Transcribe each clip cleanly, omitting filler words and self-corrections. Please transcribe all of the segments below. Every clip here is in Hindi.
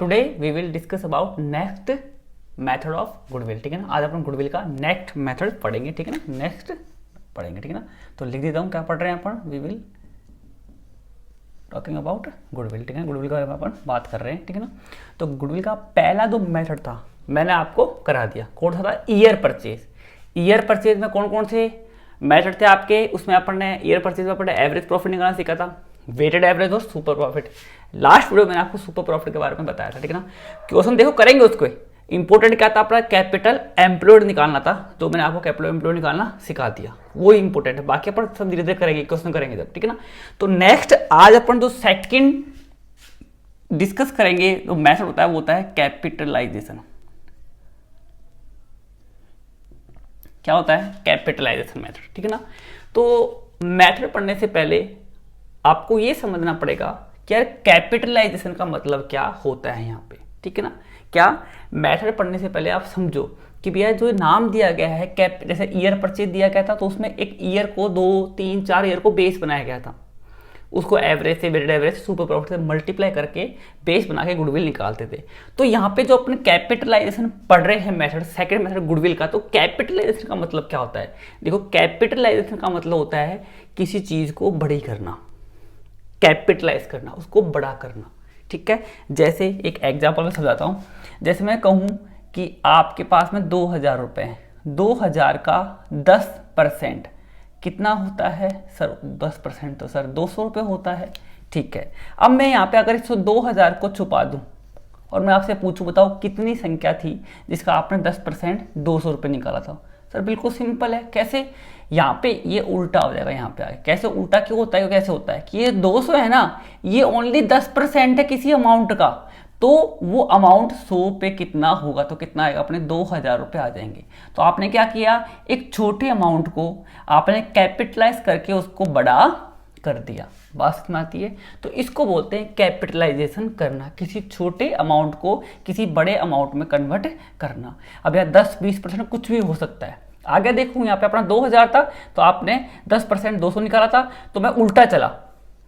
Today we will discuss about next method of goodwill, ठीक है ना। आज अपन गुडविल का नेक्स्ट मेथड पढ़ेंगे, ठीक है ना, नेक्स्ट पढ़ेंगे, ठीक है ना। तो लिख देता हूँ क्या पढ़ रहे हैं अपन, we will talking about goodwill, ठीक है। गुडविल के बारे में अपन बात कर रहे हैं, ठीक है ना। तो गुडविल का पहला जो मेथड था मैंने आपको करा दिया, कौन सा था, ईयर परचेज। ईयर परचेज में कौन कौन से मेथड थे आपके, उसमें अपन ने ईयर परचेज में अपन एवरेज प्रॉफिट निकालना सीखा था, वेटेड एवरेज और सुपर प्रॉफिट। लास्ट वीडियो में मैंने आपको सुपर प्रॉफिट के बारे में बताया था, ठीक है ना। क्वेश्चन देखो करेंगे उसको, इंपॉर्टेंट क्या था अपना, कैपिटल एम्प्लॉयड निकालना था, तो मैंने आपको कैपिटल एम्प्लॉयड निकालना सिखा दिया, वो इंपॉर्टेंट है। बाकी अपन सब धीरे धीरे करेंगे, क्वेश्चन करेंगे जब, ठीक है ना। तो नेक्स्ट आज अपन जो सेकंड डिस्कस करेंगे जो मेथड होता है वो होता है कैपिटलाइजेशन। क्या होता है कैपिटलाइजेशन मेथड, ठीक है ना। तो मेथड पढ़ने से पहले आपको ये समझना पड़ेगा कि यार कैपिटलाइजेशन का मतलब क्या होता है यहाँ पे, ठीक है ना। क्या मेथड पढ़ने से पहले आप समझो कि भैया जो नाम दिया गया है कैप, जैसे ईयर परचेज दिया गया था तो उसमें एक ईयर को 2, 3, 4 ईयर को बेस बनाया गया था, उसको एवरेज से, वेटेड एवरेज से, सुपर प्रॉफिट से मल्टीप्लाई करके बेस बना के गुडविल निकालते थे। तो यहाँ पे जो अपने कैपिटलाइजेशन पढ़ रहे हैं मेथड, सेकंड मेथड गुडविल का, तो कैपिटलाइजेशन का मतलब क्या होता है। देखो कैपिटलाइजेशन का मतलब होता है किसी चीज को बड़ी करना, कैपिटलाइज करना, उसको बड़ा करना, ठीक है। जैसे एक एग्जाम्पल में समझाता हूँ, जैसे मैं कहूँ कि आपके पास में 2000 रुपये हैं, 2000 का 10% कितना होता है सर, 10% तो सर 200 रुपये होता है, ठीक है। अब मैं यहाँ पे अगर इस 2000 को छुपा दूँ और मैं आपसे पूछूं बताओ कितनी संख्या थी जिसका आपने 10% 200 रुपये निकाला था। सर बिल्कुल सिंपल है, कैसे, यहाँ पे ये उल्टा हो जाएगा, यहाँ पे आगे कैसे उल्टा क्यों होता है, कैसे होता है कि ये 200 है ना, ये ओनली 10% है किसी अमाउंट का, तो वो अमाउंट 100 पे कितना होगा, तो कितना आएगा अपने 2000 रुपये आ जाएंगे। तो आपने क्या किया, एक छोटे अमाउंट को आपने कैपिटलाइज करके उसको बड़ा कर दिया, बात समझ आती है। तो इसको बोलते हैं कैपिटलाइजेशन करना, किसी छोटे अमाउंट को किसी बड़े अमाउंट में कन्वर्ट करना। अब यार 10-20% कुछ भी हो सकता है। आगे देखूँ यहाँ पे अपना 2000 था तो आपने 10% 200 निकाला था, तो मैं उल्टा चला,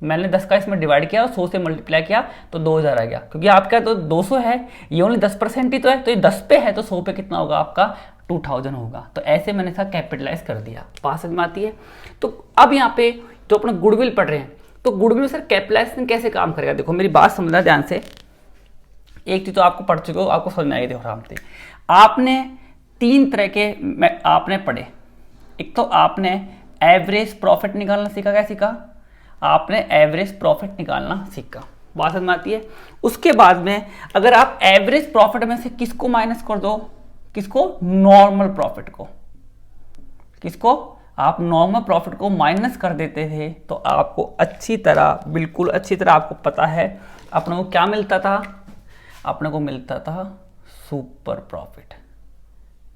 मैंने 10 का इसमें डिवाइड किया और 100 से मल्टीप्लाई किया तो 2000 आ गया, क्योंकि आपका तो 200 है, ये ओनली 10% ही तो है, तो ये 10 पे है तो 100 पे कितना होगा आपका 2000 होगा। तो ऐसे मैंने इसका कैपिटलाइज कर दिया, बात समझ में आती है। तो अब यहाँ पे जो अपना गुडविल पढ़ रहे हैं, तो गुडविल में सर कैपिटलाइजेशन कैसे काम करेगा, देखो मेरी बात समझना ध्यान से। एक चीज तो आपको पढ़ चुके हो, आपको समझ में आएगी, देखो आराम से। आपने 3 तरह के आपने पढ़े, एक तो आपने एवरेज प्रॉफिट निकालना सीखा, क्या सीखा आपने, एवरेज प्रॉफिट निकालना सीखा, बात समझ में आती है। उसके बाद में अगर आप एवरेज प्रॉफिट में से किसको माइनस कर दो, किसको, नॉर्मल प्रॉफिट को, किसको आप नॉर्मल प्रॉफिट को माइनस कर देते थे, तो आपको अच्छी तरह, बिल्कुल अच्छी तरह आपको पता है अपने को क्या मिलता था, अपने को मिलता था सुपर प्रॉफिट।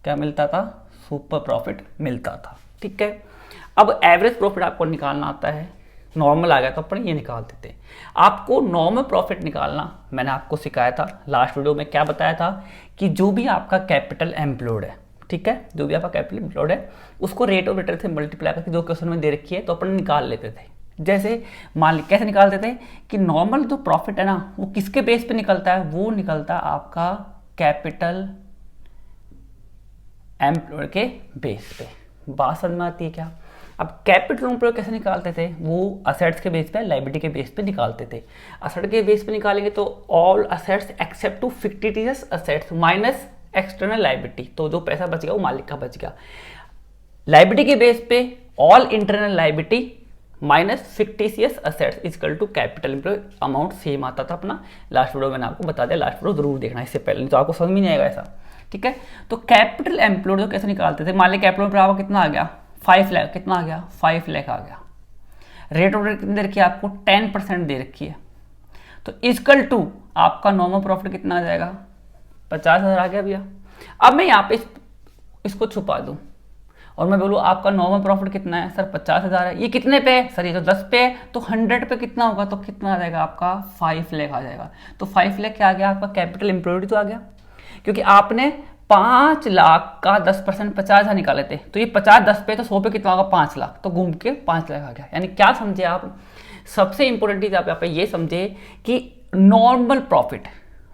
क्या मिलता था, सुपर प्रॉफिट मिलता था, ठीक है। अब एवरेज प्रॉफिट आपको निकालना आता है, नॉर्मल आ गया तो अपन ये निकाल देते हैं। आपको नॉर्मल प्रॉफिट निकालना मैंने आपको सिखाया था लास्ट वीडियो में, क्या बताया था कि जो भी आपका कैपिटल एम्प्लॉयड है, ठीक है, जो भी आपका कैपिटल एम्प्लॉयड है उसको रेट ऑफ रिटर्न से मल्टीप्लाई करके जो क्वेश्चन में दे रखी है तो अपन निकाल लेते थे। जैसे मान लीजिए कैसे निकालते थे कि नॉर्मल जो प्रॉफिट है ना वो किसके बेस पे निकलता है, वो निकलता है आपका कैपिटल एम्प्लॉयड के बेस पे, बात समझ में आती है क्या। अब कैपिटल एम्प्लॉयड कैसे निकालते थे, वो असेट्स के बेस पे, लायबिलिटी के बेस पे निकालते थे। असेट के बेस पे निकालेंगे तो all assets except to fictitious assets minus external liability, तो जो पैसा बच गया वो मालिक का बच गया। लायबिलिटी के बेस पे all internal liability minus fictitious assets equal to capital employed, amount same आता था अपना। लास्ट वीडियो मैंने आपको बता दिया, लास्ट वीडियो जरूर देखना इससे पहले, नहीं तो आपको समझ में नहीं आएगा ऐसा, ठीक है। तो कैपिटल एम्प्लॉयड जो कैसे निकालते थे, मान लीजिए कैपिटल एम्प्लॉयड आपको कितना आ गया, 5 लाख, कितना आ गया 5 लाख आ गया। रेट ऑफ रिटर्न कितनी दे रखी है आपको, 10% दे रखी है, तो इक्वल टू आपका नॉर्मल प्रॉफिट कितना आ जाएगा, 50,000 आ गया भैया। अब मैं यहाँ पे इसको छुपा दूं और मैं बोलूँ आपका नॉर्मल प्रॉफिट कितना है, सर 50,000 है। ये कितने पे है सर, ये तो 10 पे है, तो 100 पे कितना होगा, तो कितना आ जाएगा आपका 5 लाख आ जाएगा। तो 5 लाख क्या आ गया आपका, कैपिटल एम्प्लॉयड तो आ गया, क्योंकि आपने 5 लाख का 10% 50,000 निकाले थे, तो ये 50 10 पे तो 100 पे कितना होगा 5 लाख, तो घूम के 5 लाख आ गया। यानी क्या समझे आप, सबसे इंपॉर्टेंट चीज आप यहाँ पे ये समझे कि नॉर्मल प्रॉफिट,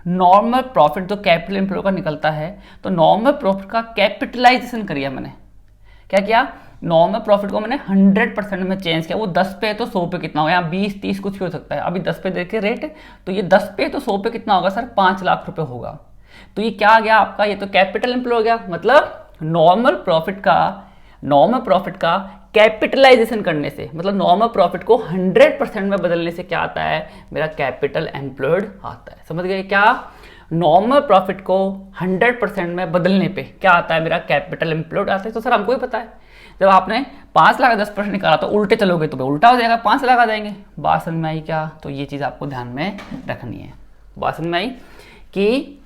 नॉर्मल प्रॉफिट जो कैपिटल एम्प्लॉय का निकलता है, तो नॉर्मल प्रॉफिट का कैपिटलाइजेशन करिए मैंने। क्या किया? नॉर्मल प्रॉफिट को मैंने 100% में चेंज किया। वो 10 पे तो 100 पे कितना होगा, यहाँ 20 30 कुछ भी हो सकता है। अभी 10 पे देखिए रेट, तो ये 10 पे तो 100 पे कितना होगा सर? 5 लाख रुपए होगा। तो ये क्या आ गया आपका? ये तो कैपिटल एम्प्लॉय हो गया। मतलब नॉर्मल प्रॉफिट का कैपिटलाइजेशन करने से, मतलब नॉर्मल प्रॉफिट को 100% में बदलने से क्या आता है? मेरा कैपिटल एम्प्लॉयड आता है। समझ गए क्या? नॉर्मल प्रॉफिट को 100% में बदलने पे क्या आता है? मेरा कैपिटल एम्प्लॉयड आता है। तो सर हमको ही पता है, जब आपने 5 लाख 10% निकाला तो उल्टे चलोगे तो उल्टा हो जाएगा, 5 लाख आ जाएंगे। बात समझ में आई क्या? तो ये चीज़ आपको ध्यान में रखनी है। बात समझ में आई कि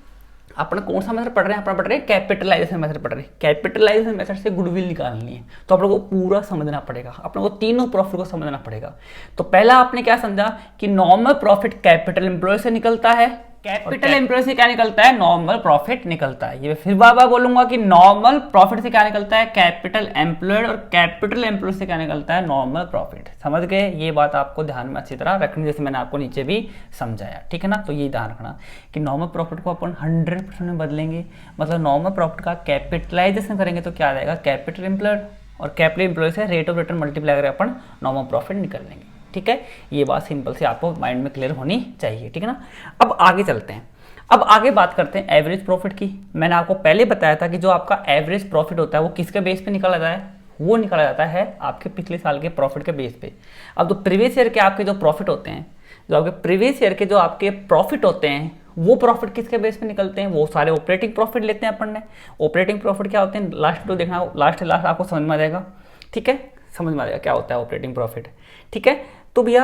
अपना कौन सा मेथड पढ़ रहे हैं? अपना पढ़ रहे हैं कैपिटलाइजेशन मेथड पढ़ रहे हैं। कैपिटलाइजेशन मेथड से गुडविल निकालनी है, तो आप लोगों को पूरा समझना पड़ेगा, आप लोगों को तीनों प्रॉफिट को समझना पड़ेगा। तो पहला आपने क्या समझा कि नॉर्मल प्रॉफिट कैपिटल एम्प्लॉय से निकलता है, कैपिटल एम्प्लॉय से क्या निकलता है? नॉर्मल प्रॉफिट निकलता है। ये फिर बार बार बोलूंगा कि नॉर्मल प्रॉफिट से क्या निकलता है? कैपिटल एम्प्लॉयड, और कैपिटल एम्प्लॉय से क्या निकलता है? Normal profit. समझ गए? ये बात आपको ध्यान में अच्छी तरह रखनी, जैसे मैंने आपको नीचे भी समझाया, ठीक है ना? तो ये ध्यान रखना कि नॉर्मल प्रॉफिट को अपन 100% में बदलेंगे, मतलब नॉर्मल प्रॉफिट का कैपिटलाइजेशन करेंगे तो क्या आ जाएगा? कैपिटल एम्प्लॉयड, और कैपिटल एम्प्लॉय से रेट ऑफ रिटर्न मल्टीप्लाई करके अपन नॉर्मल प्रॉफिट निकाल लेंगे। ठीक है, ये बात सिंपल से आपको माइंड में क्लियर होनी चाहिए, ठीक है ना? अब आगे चलते हैं। अब आगे बात करते हैं एवरेज प्रॉफिट की। मैंने आपको पहले बताया था कि जो आपका एवरेज प्रॉफिट होता है वो किसके बेस पे निकाला जाता है? वो निकाला जाता है आपके पिछले साल के प्रॉफिट के बेस पे। अब जो प्रीवियस ईयर के आपके जो प्रॉफिट होते हैं, जो आपके प्रीवियस ईयर के जो आपके प्रॉफिट होते हैं, वो प्रॉफिट किसके बेस पे निकलते हैं? वो सारे ऑपरेटिंग प्रॉफिट लेते हैं अपन ने। ऑपरेटिंग प्रॉफिट क्या होते हैं? लास्ट तो देखना, लास्ट आपको समझ में आ जाएगा, ठीक है? समझ में आ जाएगा क्या होता है ऑपरेटिंग प्रॉफिट, ठीक है? तो भैया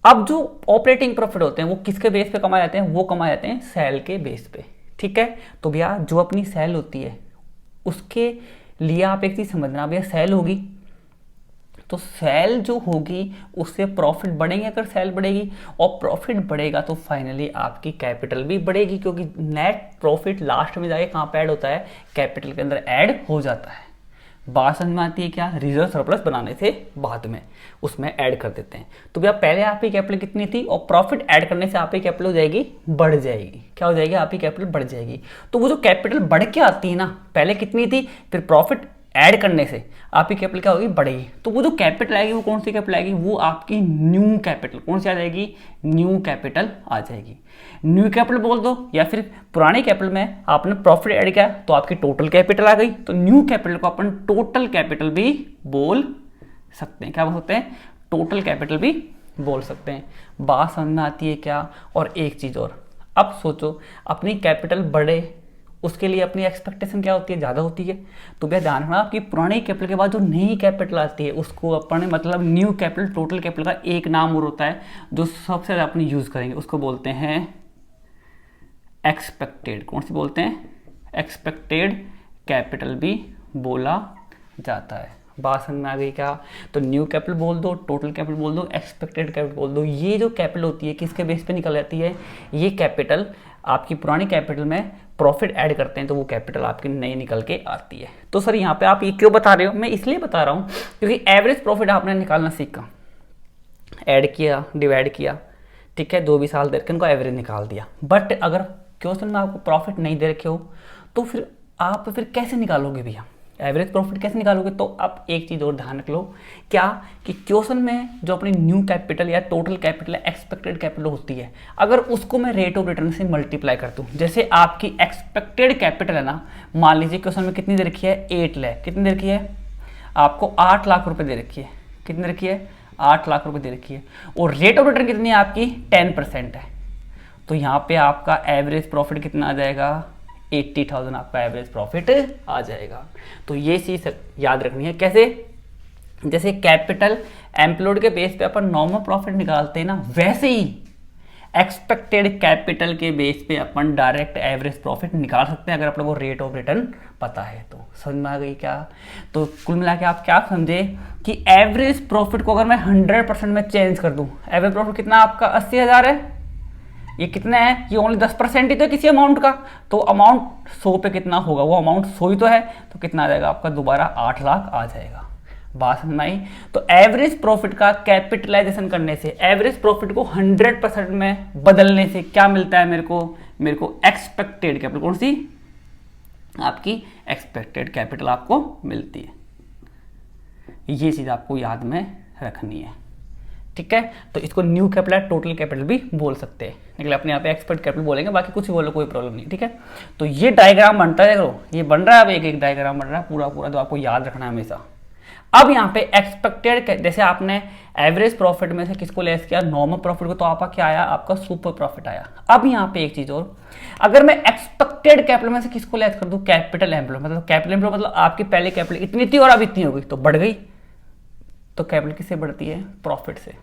अब जो ऑपरेटिंग प्रॉफिट होते हैं वो किसके बेस पे कमाए जाते हैं? वो कमाए जाते हैं सेल के बेस पे, ठीक है? तो भैया जो अपनी सेल होती है उसके लिए आप एक चीज समझना, भैया सेल होगी तो सेल जो होगी उससे प्रॉफिट बढ़ेंगे। अगर सेल बढ़ेगी और प्रॉफिट बढ़ेगा तो फाइनली आपकी कैपिटल भी बढ़ेगी, क्योंकि नेट प्रॉफिट लास्ट में जाके कहाँ पे ऐड होता है? कैपिटल के अंदर ऐड हो जाता है। बात समझ में आती है क्या? रिजर्व सरप्लस बनाने से बाद में उसमें ऐड कर देते हैं। तो भैया पहले आपकी कैपिटल कितनी थी और प्रॉफिट ऐड करने से आपकी कैपिटल हो जाएगी, बढ़ जाएगी। क्या हो जाएगी? आपकी कैपिटल बढ़ जाएगी। तो वो जो कैपिटल बढ़ के आती है ना, पहले कितनी थी, फिर प्रॉफिट ऐड करने से आपकी कैपिटल क्या होगी? बढ़ेगी। तो वो जो कैपिटल आएगी वो कौन सी कैपिटल आएगी? वो आपकी न्यू कैपिटल। कौन सी आ जाएगी? न्यू कैपिटल आ जाएगी। न्यू कैपिटल बोल दो, या फिर पुरानी कैपिटल में आपने प्रॉफिट ऐड किया तो आपकी टोटल कैपिटल आ गई। तो न्यू कैपिटल को अपन टोटल कैपिटल भी बोल सकते हैं। क्या बोल सकते हैं? टोटल कैपिटल भी बोल सकते हैं। बात समझ में आती है क्या? और एक चीज और, अब सोचो अपनी कैपिटल बढ़े, उसके लिए अपनी एक्सपेक्टेशन क्या होती है? ज़्यादा होती है। तो भैया ध्यान रखना कि पुरानी कैपिटल के बाद जो नई कैपिटल आती है उसको अपन मतलब न्यू कैपिटल, टोटल कैपिटल का एक नाम और होता है जो सबसे ज़्यादा अपने यूज़ करेंगे, उसको बोलते हैं एक्सपेक्टेड। कौन सी बोलते हैं? एक्सपेक्टेड कैपिटल भी बोला जाता है। बात समझ में आ गई क्या? तो न्यू कैपिटल बोल दो, टोटल कैपिटल बोल दो, एक्सपेक्टेड कैपिटल बोल दो। ये जो कैपिटल होती है किसके बेस पे निकल जाती है? ये कैपिटल आपकी पुरानी कैपिटल में प्रॉफिट ऐड करते हैं तो वो कैपिटल आपकी नई निकल के आती है। तो सर यहाँ पे आप ये क्यों बता रहे हो? मैं इसलिए बता रहा हूँ क्योंकि एवरेज प्रॉफिट आपने निकालना सीखा, ऐड किया, डिवाइड किया, ठीक है, 2 भी साल दे रखे उनको एवरेज निकाल दिया। बट अगर क्वेश्चन में आपको प्रॉफिट नहीं दे रखे हो तो फिर आप कैसे निकालोगे भैया एवरेज प्रॉफिट? कैसे निकालोगे? तो आप एक चीज़ और ध्यान रख लो, क्या कि क्वेश्चन में जो अपनी न्यू कैपिटल या टोटल कैपिटल या एक्सपेक्टेड कैपिटल होती है, अगर उसको मैं रेट ऑफ रिटर्न से मल्टीप्लाई कर दूं, जैसे आपकी एक्सपेक्टेड कैपिटल है ना, मान लीजिए क्वेश्चन में कितनी दे रखी है? 8 लाख। कितनी दे रखी है? आपको 8 लाख रुपए दे रखी है। कितनी दे रखी है? 8 लाख रुपए दे रखी है। और रेट ऑफ रिटर्न कितनी है आपकी? 10% है। तो यहाँ पे आपका एवरेज प्रॉफिट कितना आ जाएगा? 80,000 आपका एवरेज प्रॉफिट आ जाएगा। तो ये चीज याद रखनी है। कैसे? जैसे कैपिटल एम्प्लॉयड के बेस पे अपन नॉर्मल प्रॉफिट निकालते हैं ना, वैसे ही एक्सपेक्टेड कैपिटल के बेस पे अपन डायरेक्ट एवरेज प्रॉफिट निकाल सकते हैं अगर आप लोगों को रेट ऑफ रिटर्न पता है तो। समझ में आ गई क्या? तो कुल मिला के आप क्या समझे कि एवरेज प्रॉफिट को अगर मैं 100% में चेंज कर दूं, एवरेज प्रॉफिट कितना आपका? 80,000 है। ये कितना है? ये ओनली 10% ही तो है किसी अमाउंट का। तो अमाउंट 100 पे कितना होगा? वो अमाउंट 100 ही तो है, तो कितना आ जाएगा आपका? दोबारा 8 लाख आ जाएगा। बात समझ में आई? तो एवरेज प्रॉफिट का कैपिटलाइजेशन करने से, एवरेज प्रॉफिट को 100% में बदलने से क्या मिलता है मेरे को? मेरे को एक्सपेक्टेड कैपिटल, कौन सी, आपकी एक्सपेक्टेड कैपिटल आपको मिलती है। ये चीज आपको याद में रखनी है, ठीक है। तो इसको न्यू कैपिटल, टोटल कैपिटल भी बोल सकते हैं, लेकिन अपने यहाँ पे एक्सपेक्ट कैपिटल बोलेंगे, बाकी कुछ भी बोलो कोई प्रॉब्लम नहीं, ठीक है। तो ये डायग्राम बनता है, देखो ये बन रहा है, अब एक एक डायग्राम बन रहा है पूरा पूरा, तो आपको याद रखना है हमेशा। अब यहाँ पे एक्सपेक्टेड, जैसे आपने एवरेज प्रॉफिट में से किसको लेस किया, नॉर्मल प्रॉफिट को, तो आपका क्या आया, आपका सुपर प्रॉफिट आया। अब यहाँ पे एक चीज और, अगर मैं एक्सपेक्टेड कैपिटल में से किसको लेस कर दूं, कैपिटल एम्प्लॉय, मतलब कैपिटल एम्प्लॉय मतलब आपकी पहले कैपिटल इतनी थी और अब इतनी हो गई तो बढ़ गई, तो कैपिटल किससे बढ़ती है, प्रॉफिट से।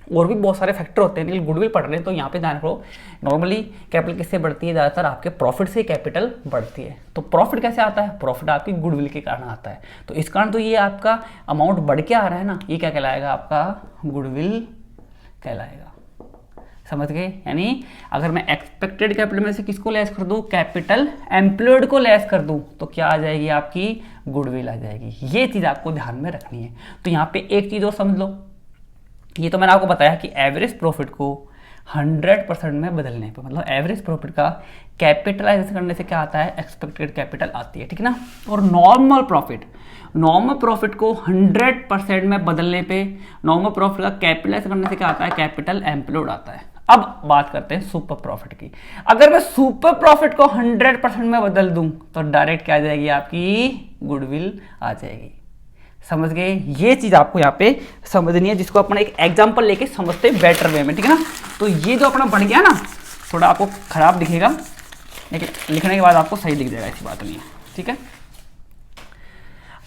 और भी बहुत सारे फैक्टर होते हैं, लेकिन गुडविल पढ़ रहे हैं तो यहाँ पे ध्यान रखो, नॉर्मली कैपिटल किससे बढ़ती है, ज़्यादातर आपके प्रॉफिट से कैपिटल बढ़ती है। तो प्रॉफिट कैसे आता है, प्रॉफिट आपकी गुडविल के कारण आता है, तो इस कारण तो ये आपका अमाउंट बढ़ के आ रहा है ना, ये क्या कहलाएगा, आपका गुडविल कहलाएगा, समझ गए। यानी अगर मैं एक्सपेक्टेड कैपिटल में से किसको लेस कर दूं, कैपिटल एम्प्लॉयड को लेस कर दूं, तो क्या आ जाएगी, आपकी गुडविल आ जाएगी। ये चीज़ आपको ध्यान में रखनी है। तो यहाँ पे एक चीज़ और समझ लो, ये तो मैंने आपको बताया कि एवरेज प्रॉफिट को 100% में बदलने पे, मतलब एवरेज प्रॉफिट का कैपिटलाइजेशन करने से क्या आता है, एक्सपेक्टेड कैपिटल आती है, ठीक है ना। और नॉर्मल प्रॉफिट को 100% में बदलने पे, नॉर्मल प्रॉफिट का कैपिटलाइजेशन करने से क्या आता है, कैपिटल एम्प्लॉयड आता है। अब बात करते हैं सुपर प्रॉफिट की। अगर मैं सुपर प्रॉफिट को 100% में बदल दूं तो डायरेक्ट क्या आ जाएगी, आपकी गुडविल आ जाएगी, समझ गए। ये चीज आपको यहाँ पे समझनी है, जिसको अपन एक एग्जांपल लेके समझते हैं बेटर वे में, ठीक है ना। तो ये जो अपना बन गया ना, थोड़ा आपको खराब दिखेगा, लेकिन लिखने के बाद आपको सही दिख जाएगा, ऐसी बात नहीं है, ठीक है।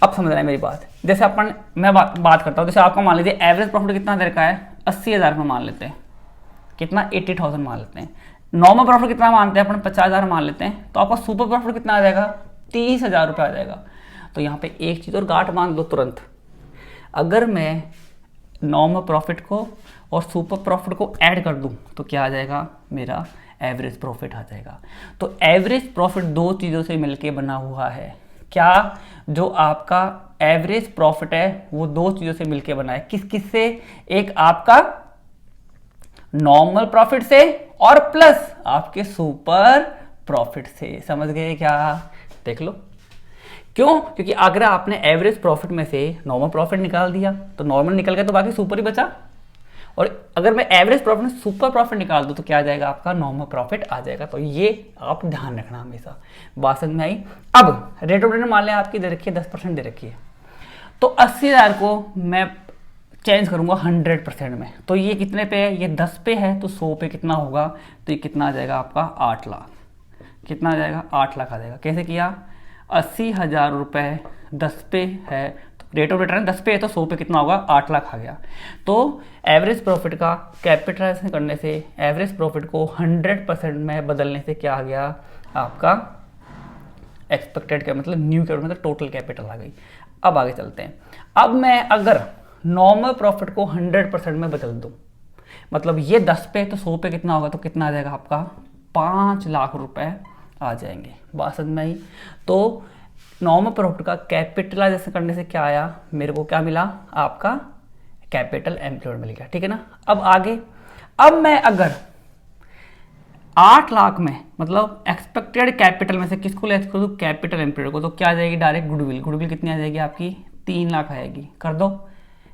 अब समझ रहे हैं मेरी बात। जैसे अपन, मैं बात करता हूँ, जैसे आपका मान लीजिए एवरेज प्रॉफिट कितना दे रखा है, 80,000 रुपये मान लेते हैं, कितना 80,000 मान लेते हैं। नॉर्मल प्रॉफिट कितना मानते हैं अपन, 50,000 मान लेते हैं, तो आपका सुपर प्रॉफिट कितना आ जाएगा, 30,000 रुपये आ जाएगा। तो यहाँ पे एक चीज़ और गांठ मान लो तुरंत, अगर मैं नॉर्मल प्रॉफिट को और सुपर प्रॉफिट को ऐड कर दूं तो क्या आ जाएगा, मेरा एवरेज प्रॉफिट आ जाएगा। तो एवरेज प्रॉफिट दो चीज़ों से मिलके बना हुआ है, क्या, जो आपका एवरेज प्रॉफिट है वो दो चीज़ों से मिलके बना है, किस किस से, एक आपका नॉर्मल प्रॉफिट से और प्लस आपके सुपर प्रॉफिट से, समझ गए क्या, देख लो। क्यों, क्योंकि अगर आपने एवरेज प्रॉफिट में से नॉर्मल प्रॉफिट निकाल दिया तो नॉर्मल निकल गया, तो बाकी सुपर ही बचा, और अगर मैं एवरेज प्रॉफिट में सुपर प्रॉफिट निकाल दूं तो क्या आ जाएगा, आपका नॉर्मल प्रॉफिट आ जाएगा। तो ये आप ध्यान रखना हमेशा, बात समझ में आई। अब रेट ऑफ रिटर्न मान लें आपकी दे रखी है 10% दे रखी है, तो 80,000 को मैं चेंज करूंगा 100% में, तो ये कितने पे है, ये 10 पे है, तो 100 पे कितना होगा, तो ये कितना आ जाएगा आपका 8 लाख, कितना आ जाएगा, 8 लाख आ जाएगा। कैसे किया, 80,000 रुपये 10 पे है, तो रेट ऑफ रिटर्न 10 पे है, तो 100 पे कितना होगा, 8 लाख आ गया। तो एवरेज प्रॉफिट का कैपिटलाइजेशन करने से एवरेज प्रॉफिट को 100% में बदलने से क्या आ गया, आपका एक्सपेक्टेड का मतलब न्यू कैपिटल, मतलब टोटल कैपिटल आ गई। अब आगे चलते हैं। अब मैं अगर नॉर्मल प्रॉफिट को 100% में बदल दूं, मतलब ये 10 पे तो 100 पे कितना होगा, तो कितना आ जाएगा आपका 5 लाख रुपए आ जाएंगे, बात समझ में आई। तो नॉर्मल प्रॉफिट का कैपिटलाइजेशन करने से क्या आया, मेरे को क्या मिला, आपका कैपिटल एम्प्लॉयड मिल गया, ठीक है ना। अब आगे, अब मैं अगर 8 लाख में, मतलब एक्सपेक्टेड कैपिटल में से किसको लेस कर दूं, कैपिटल एम्प्लॉयड को, तो क्या आ जाएगी, डायरेक्ट गुडविल, गुडविल कितनी आ जाएगी आपकी 3 लाख आएगी। कर दो,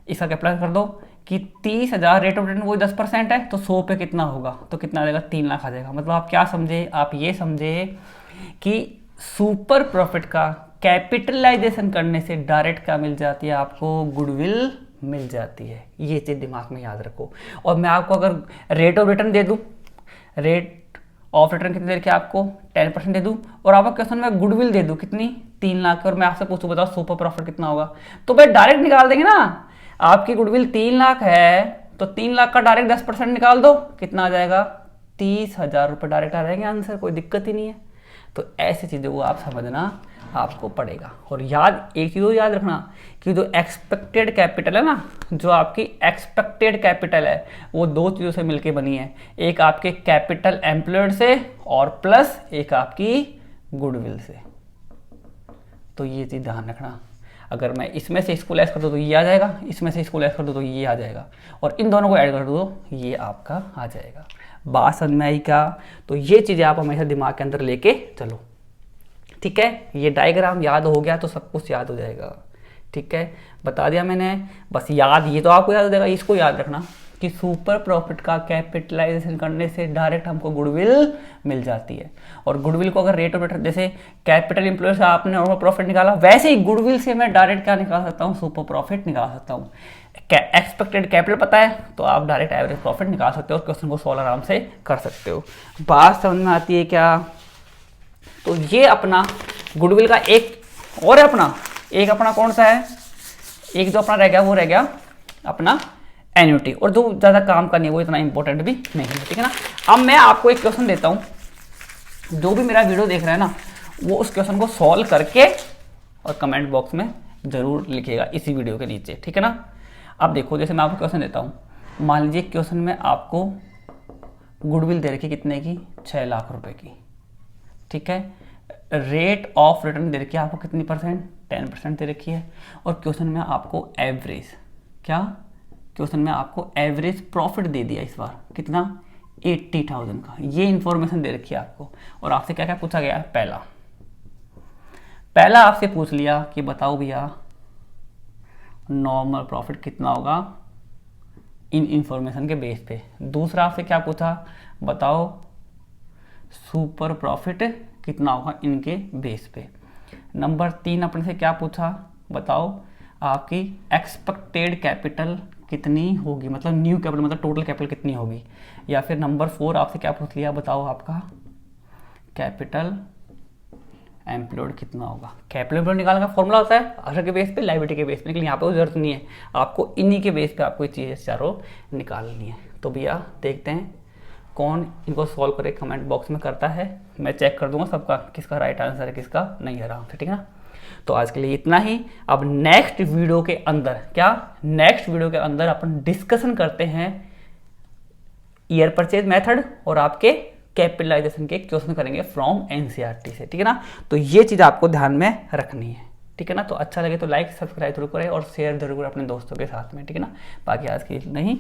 इसका कैपिटल कर दो कि 30,000, रेट ऑफ रिटर्न वही 10% है, तो 100 पे कितना होगा, तो कितना आ जाएगा, 3 लाख आ जाएगा। मतलब आप क्या समझे, आप ये समझे कि सुपर प्रॉफिट का कैपिटलाइजेशन करने से डायरेक्ट क्या मिल जाती है, आपको गुडविल मिल जाती है। ये चीज दिमाग में याद रखो। और मैं आपको अगर रेट ऑफ रिटर्न दे दूं, रेट ऑफ रिटर्न कितनी देर के आपको 10% दे दूं, और आपको क्वेश्चन में गुडविल दे दूं कितनी, 3 लाख, और मैं आपसे पूछूं बताओ सुपर प्रॉफिट कितना होगा, तो भाई डायरेक्ट निकाल देंगे ना। आपकी गुडविल 3 लाख है, तो 3 लाख का डायरेक्ट 10% निकाल दो, कितना आ जाएगा, 30,000 रुपये डायरेक्ट आ जाएंगे आंसर, कोई दिक्कत ही नहीं है। तो ऐसी चीज़ों को आप समझना आपको पड़ेगा। और याद, एक चीज़ याद रखना कि जो एक्सपेक्टेड कैपिटल है ना, जो आपकी एक्सपेक्टेड कैपिटल है वो दो चीज़ों से मिलके बनी है, एक आपके कैपिटल एम्प्लॉयड से और प्लस एक आपकी गुडविल से। तो ये चीज़ ध्यान रखना, अगर मैं इसमें से इसको लेस कर दूँ तो ये आ जाएगा, इसमें से इसको लेस कर दूँ तो ये आ जाएगा, और इन दोनों को ऐड कर दो तो ये आपका आ जाएगा। बात समझ में आई क्या? तो ये चीज़ें आप हमेशा दिमाग के अंदर लेके चलो, ठीक है। ये डायग्राम याद हो गया तो सब कुछ याद हो जाएगा, ठीक है। बता दिया मैंने, बस याद, ये तो आपको याद हो जाएगा। इसको याद रखना कि सुपर प्रॉफिट का कैपिटलाइजेशन करने से डायरेक्ट हमको गुडविल मिल जाती है। और गुडविल को अगर रेट ऑफ रिटर्न, जैसे कैपिटल एम्प्लॉय से आपने नॉर्मल प्रॉफिट निकाला, वैसे ही गुडविल से मैं डायरेक्ट क्या निकाल सकता हूँ? सुपर प्रॉफिट निकाल सकता हूँ। एक्सपेक्टेड कैपिटल पता है तो आप डायरेक्ट एवरेज प्रॉफिट निकाल सकते हो और क्वेश्चन को सॉल्व आराम से कर सकते हो। बात समझ में आती है क्या? तो ये अपना गुडविल का एक और है, अपना कौन सा है? एक जो अपना रह गया वो रह गया अपना एन्युटी, और जो ज़्यादा काम का नहीं है वो इतना इंपॉर्टेंट भी नहीं है, ठीक है ना। अब मैं आपको एक क्वेश्चन देता हूँ, जो भी मेरा वीडियो देख रहा है ना वो उस क्वेश्चन को सॉल्व करके और कमेंट बॉक्स में जरूर लिखिएगा इसी वीडियो के नीचे, ठीक है ना। अब देखो, जैसे मैं आपको क्वेश्चन देता हूँ, मान लीजिए क्वेश्चन में आपको गुडविल दे रखी कितने की? 6 लाख रुपए की, ठीक है। रेट ऑफ रिटर्न दे रखी है आपको कितनी परसेंट? 10% दे रखी है। और क्वेश्चन में आपको एवरेज, क्या क्वेश्चन में आपको एवरेज प्रॉफिट दे दिया इस बार, कितना? 80,000 का। ये इंफॉर्मेशन दे रखी है आपको, और आपसे क्या क्या पूछा गया है? पहला आपसे पूछ लिया कि बताओ भैया नॉर्मल प्रॉफिट कितना होगा इन इंफॉर्मेशन के बेस पे। दूसरा आपसे क्या पूछा? बताओ सुपर प्रॉफिट कितना होगा इनके बेस पे। नंबर 3 अपने से क्या पूछा? बताओ आपकी एक्सपेक्टेड कैपिटल कितनी होगी, मतलब न्यू कैपिटल, मतलब टोटल कैपिटल कितनी होगी। या फिर नंबर 4 आपसे क्या पूछ लिया? बताओ आपका कैपिटल एम्प्लॉयड कितना होगा। कैपिटल एम्प्लॉयड निकालने का फॉर्मूला होता है असेट के बेस पे, लायबिलिटी के बेस पे, लेकिन यहाँ पे वो जरूरत नहीं है, आपको इन्हीं के बेस पे आपको ये चीज़ें चारों निकालनी है। तो भैया देखते हैं कौन इनको सॉल्व करे, कमेंट बॉक्स में करता है, मैं चेक कर दूंगा सबका किसका राइट आंसर है किसका नहीं है, आराम से, ठीक है ना। तो आज के लिए इतना ही। अब नेक्स्ट वीडियो के अंदर अपन डिस्कशन करते हैं ईयर परचेज मेथड और आपके कैपिटलाइजेशन के क्वेश्चन करेंगे फ्रॉम एनसीईआरटी से, ठीक है ना। तो ये चीज़ आपको ध्यान में रखनी है, ठीक है ना। तो अच्छा लगे तो लाइक सब्सक्राइब जरूर करें और शेयर जरूर करें अपने दोस्तों के साथ में, ठीक है ना। बाकी आज के लिए नहीं।